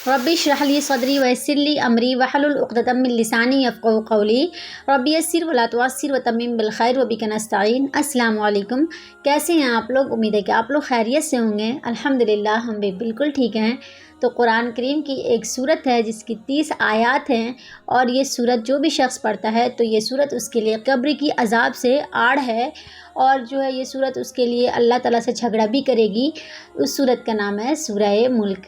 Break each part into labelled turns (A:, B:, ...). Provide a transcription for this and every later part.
A: ربی اشرح لی صدری ویسر لی امری واحلل عقدۃ من لسانی یفقہوا قولی ربی یسر ولا تعسر وتمم بالخیر وبک نستعین۔ السلام علیکم، کیسے ہیں آپ لوگ؟ امید ہے کہ آپ لوگ خیریت سے ہوں گے۔ الحمدللہ ہم بھی بالکل ٹھیک ہیں۔ تو قرآن کریم کی ایک سورت ہے جس کی 30 آیات ہیں، اور یہ سورت جو بھی شخص پڑھتا ہے تو یہ سورت اس کے لیے قبر کی عذاب سے آڑ ہے، اور جو ہے یہ سورت اس کے لیے اللہ تعالیٰ سے جھگڑا بھی کرے گی۔ اس سورت کا نام ہے سورہ ملک۔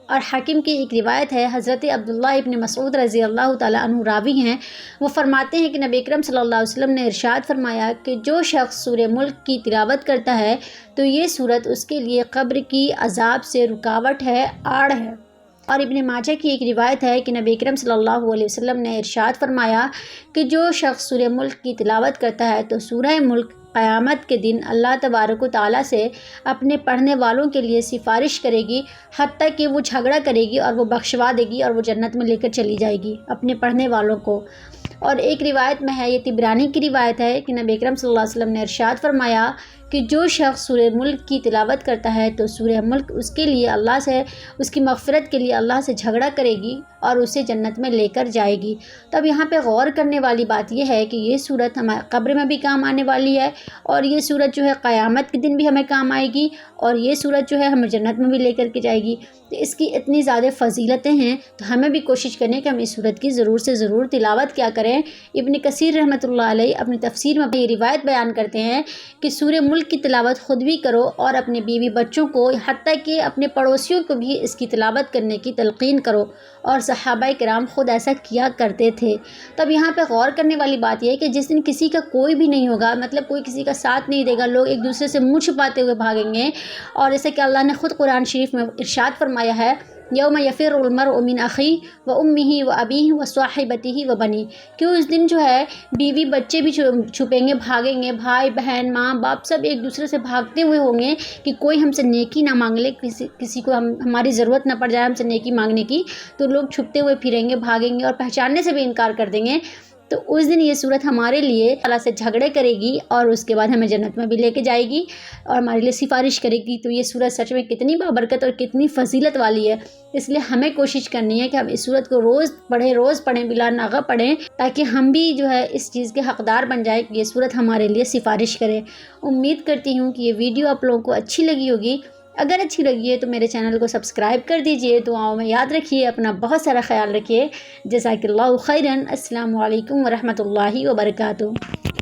A: اور حاکم کی ایک روایت ہے، حضرت عبداللہ ابن مسعود رضی اللہ تعالیٰ عنہ راوی ہیں، وہ فرماتے ہیں کہ نبی اکرم صلی اللہ علیہ وسلم نے ارشاد فرمایا کہ جو شخص سورہ ملک کی تلاوت کرتا ہے تو یہ سورت اس کے لیے قبر کی عذاب سے رکاوٹ ہے، آڑ ہے۔ اور ابن ماجہ کی ایک روایت ہے کہ نبی اکرم صلی اللہ علیہ وسلم نے ارشاد فرمایا کہ جو شخص سورہ ملک کی تلاوت کرتا ہے تو سورہ ملک قیامت کے دن اللہ تبارک و تعالیٰ سے اپنے پڑھنے والوں کے لیے سفارش کرے گی، حتیٰ کہ وہ جھگڑا کرے گی اور وہ بخشوا دے گی اور وہ جنت میں لے کر چلی جائے گی اپنے پڑھنے والوں کو۔ اور ایک روایت میں ہے، یہ طبرانی کی روایت ہے کہ نبی اکرم صلی اللہ علیہ وسلم نے ارشاد فرمایا کہ جو شخص سورہ ملک کی تلاوت کرتا ہے تو سورہ ملک اس کے لیے اللہ سے، اس کی مغفرت کے لیے اللہ سے جھگڑا کرے گی اور اسے جنت میں لے کر جائے گی۔ تب یہاں پہ غور کرنے والی بات یہ ہے کہ یہ سورت ہمارے قبر میں بھی کام آنے والی ہے، اور یہ سورت جو ہے قیامت کے دن بھی ہمیں کام آئے گی، اور یہ سورت جو ہے ہمیں جنت میں بھی لے کر کے جائے گی۔ تو اس کی اتنی زیادہ فضیلتیں ہیں، تو ہمیں بھی کوشش کریں کہ ہم اس سورت کی ضرور سے ضرور تلاوت کیا کریں۔ ابن کثیر رحمۃ اللہ علیہ اپنی تفسیر میں یہ روایت بیان کرتے ہیں کہ سورہ ملک کی تلاوت خود بھی کرو اور اپنے بیوی بچوں کو، حتیٰ کہ اپنے پڑوسیوں کو بھی اس کی تلاوت کرنے کی تلقین کرو، اور صحابہ کرام خود ایسا کیا کرتے تھے۔ تب یہاں پہ غور کرنے والی بات یہ ہے کہ جس دن کسی کا کوئی بھی نہیں ہوگا، مطلب کوئی کسی کا ساتھ نہیں دے گا، لوگ ایک دوسرے سے منہ چھپاتے ہوئے بھاگیں گے، اور جیسے کہ اللہ نے خود قرآن شریف میں ارشاد فرمایا ہے، یوم یفر المرء من اخیہ و امہ و ابیہ و صاحبتہ و بنیہ، کہ اس دن جو ہے بیوی بچے بھی چھپیں گے، بھاگیں گے، بھائی بہن ماں باپ سب ایک دوسرے سے بھاگتے ہوئے ہوں گے کہ کوئی ہم سے نیکی نہ مانگ لے، کسی کو ہماری ضرورت نہ پڑ جائے ہم سے نیکی مانگنے کی، تو لوگ چھپتے ہوئے پھریں گے، بھاگیں گے اور پہچاننے سے بھی انکار کر دیں گے۔ تو اس دن یہ صورت ہمارے لیے اللہ سے جھگڑے کرے گی، اور اس کے بعد ہمیں جنت میں بھی لے کے جائے گی اور ہمارے لیے سفارش کرے گی۔ تو یہ صورت سچ میں کتنی بابرکت اور کتنی فضیلت والی ہے، اس لیے ہمیں کوشش کرنی ہے کہ ہم اس صورت کو روز پڑھیں بلا ناغہ پڑھیں، تاکہ ہم بھی جو ہے اس چیز کے حقدار بن جائیں کہ یہ صورت ہمارے لیے سفارش کرے۔ امید کرتی ہوں کہ یہ ویڈیو آپ لوگوں کو اچھی لگی ہوگی۔ اگر اچھی لگی ہے تو میرے چینل کو سبسکرائب کر دیجئے، دعاؤں میں یاد رکھیے، اپنا بہت سارا خیال رکھیے۔ جزاک اللہ خیراً۔ السلام علیکم ورحمۃ اللہ وبرکاتہ۔